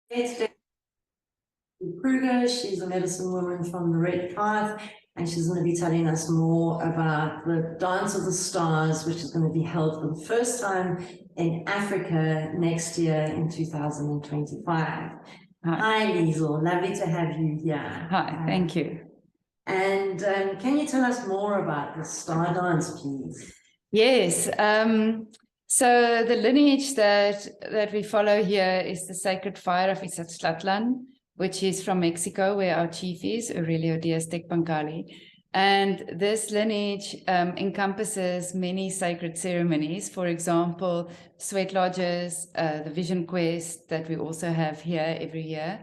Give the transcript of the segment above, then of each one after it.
Today, Kruger, she's a medicine woman from the Red Path, and she's going to be telling us more about the Dance of the Stars, which is going to be held for the first time in Africa next year in 2025. Hi, Liesl. Lovely to have you here. Hi, thank you. And can you tell us more about the Star Dance, please? Yes. So the lineage that we follow here is the Sacred Fire of Itzatlatlan, which is from Mexico, where our chief is, Aurelio Diaz Tecpancali. And this lineage encompasses many sacred ceremonies. For example, sweat lodges, the Vision Quest that we also have here every year,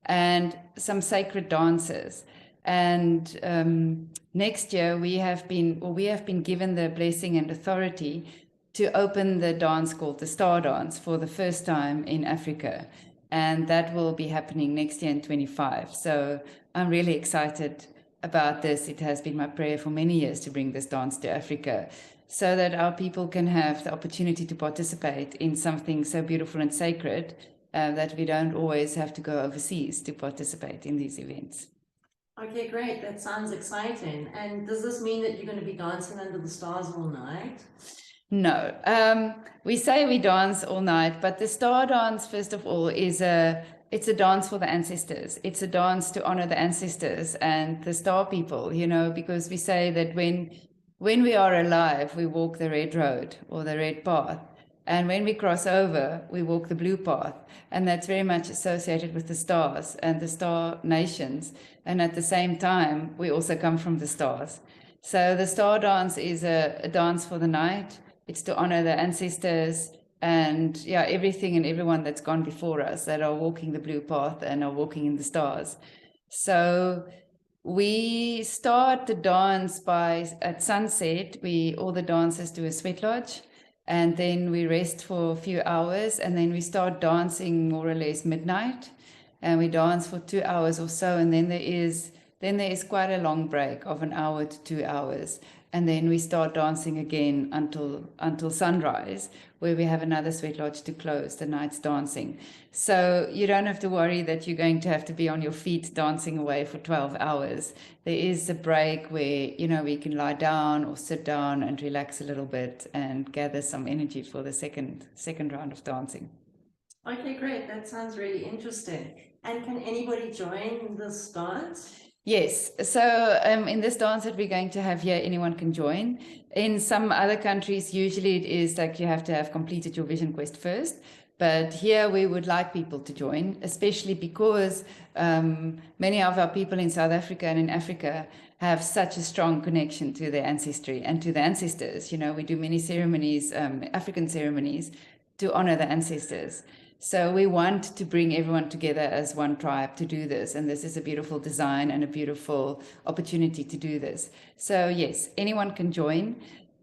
and some sacred dances. And next year we have been given the blessing and authority to open the dance called the Star Dance for the first time in Africa. And that will be happening next year in 25. So I'm really excited about this. It has been my prayer for many years to bring this dance to Africa so that our people can have the opportunity to participate in something so beautiful and sacred that we don't always have to go overseas to participate in these events. Okay, great. That sounds exciting. And does this mean that you're going to be dancing under the stars all night? No. We say we dance all night, but the Star Dance, first of all, it's a dance for the ancestors. It's a dance to honor the ancestors and the star people, you know, because we say that when we are alive, we walk the red road or the red path. And when we cross over, we walk the blue path. And that's very much associated with the stars and the star nations. And at the same time, we also come from the stars. So the Star Dance is a dance for the night. It's to honor the ancestors and everything and everyone that's gone before us that are walking the blue path and are walking in the stars. So we start the dance at sunset. All the dancers do a sweat lodge, and then we rest for a few hours, and then we start dancing more or less midnight, and we dance for 2 hours or so, and then there is quite a long break of 1 hour to 2 hours. And then we start dancing again until sunrise, where we have another sweat lodge to close the night's dancing. So you don't have to worry that you're going to have to be on your feet dancing away for 12 hours. There is a break where, you know, we can lie down or sit down and relax a little bit and gather some energy for the second round of dancing. Okay, great. That sounds really interesting. And can anybody join this dance? Yes. So in this dance that we're going to have here, anyone can join. In some other countries, usually it is like you have to have completed your Vision Quest first. But here we would like people to join, especially because many of our people in South Africa and in Africa have such a strong connection to their ancestry and to the ancestors. You know, we do many ceremonies, African ceremonies, to honor the ancestors. So we want to bring everyone together as one tribe to do this. And this is a beautiful design and a beautiful opportunity to do this. So yes, anyone can join.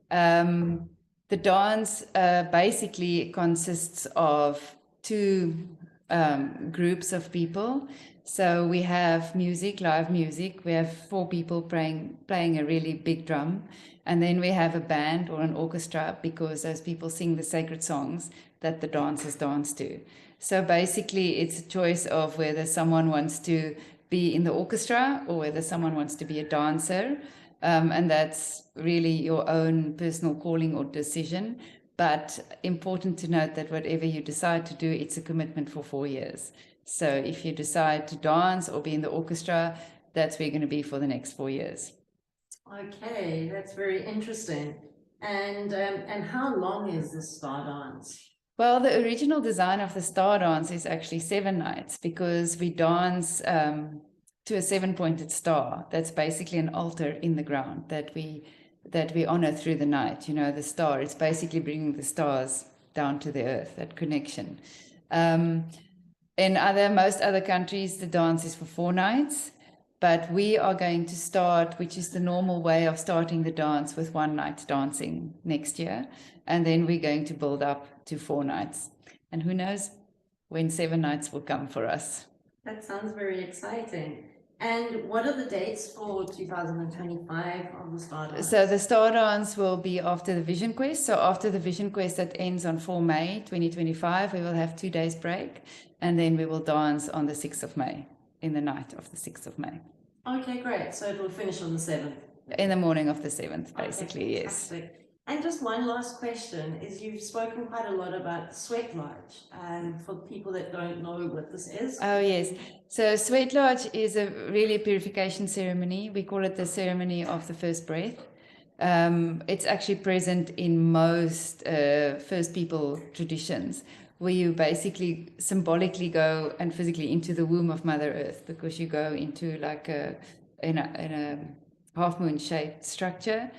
The dance basically consists of two groups of people. So we have music, live music. We have 4 people playing a really big drum. And then we have a band or an orchestra, because those people sing the sacred songs that the dancers dance to. So basically it's a choice of whether someone wants to be in the orchestra or whether someone wants to be a dancer. And that's really your own personal calling or decision. But important to note that whatever you decide to do, it's a commitment for 4 years. So if you decide to dance or be in the orchestra, that's where you're going to be for the next 4 years. Okay, that's very interesting. And how long is the Star Dance? Well, the original design of the Star Dance is actually 7 nights, because we dance to a 7-pointed star. That's basically an altar in the ground that we honor through the night. You know, the star, it's basically bringing the stars down to the earth, that connection. In most other countries, the dance is for 4 nights. But we are going to start, which is the normal way of starting the dance, with 1 night dancing next year. And then we're going to build up to 4 nights. And who knows when 7 nights will come for us. That sounds very exciting. And what are the dates for 2025 of the Star Dance? So the Star Dance will be after the Vision Quest. So after the Vision Quest that ends on 4 May 2025, we will have 2 days break, and then we will dance on the 6th of May, in the night of the 6th of May. Okay, great. So it will finish on the 7th. In the morning of the 7th, basically, Okay, yes. fantastic. And just one last question is you've spoken quite a lot about Sweat Lodge, and for people that don't know what this is. Oh, yes. So Sweat Lodge is a really purification ceremony. We call it the ceremony of the first breath. It's actually present in most First People traditions, where you basically symbolically go and physically into the womb of Mother Earth, because you go into like in a half moon shaped structure.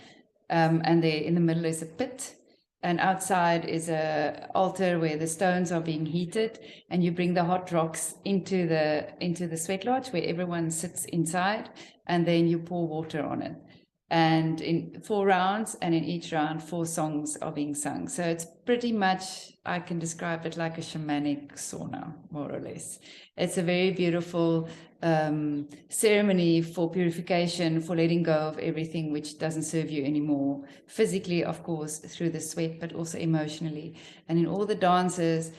And there in the middle is a pit, and outside is a altar where the stones are being heated, and you bring the hot rocks into the Sweat Lodge where everyone sits inside, and then you pour water on it. And in 4 rounds, and in each round 4 songs are being sung. So it's pretty much, I can describe it like a shamanic sauna, more or less. It's a very beautiful ceremony for purification, for letting go of everything which doesn't serve you anymore. Physically, of course, through the sweat, but also emotionally. And in all the dances,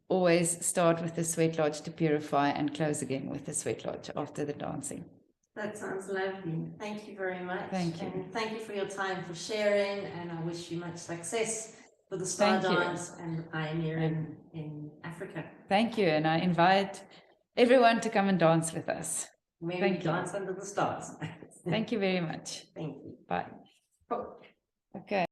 always start with the Sweat Lodge to purify, and close again with the Sweat Lodge after the dancing. That sounds lovely. Thank you very much. Thank you. And thank you for your time, for sharing, and I wish you much success for the Star Thank you. Dance and the pioneering in Africa. Thank you, and I invite everyone to come and dance with us. When Thank we you. dance under the stars. Thank you very much. Thank you.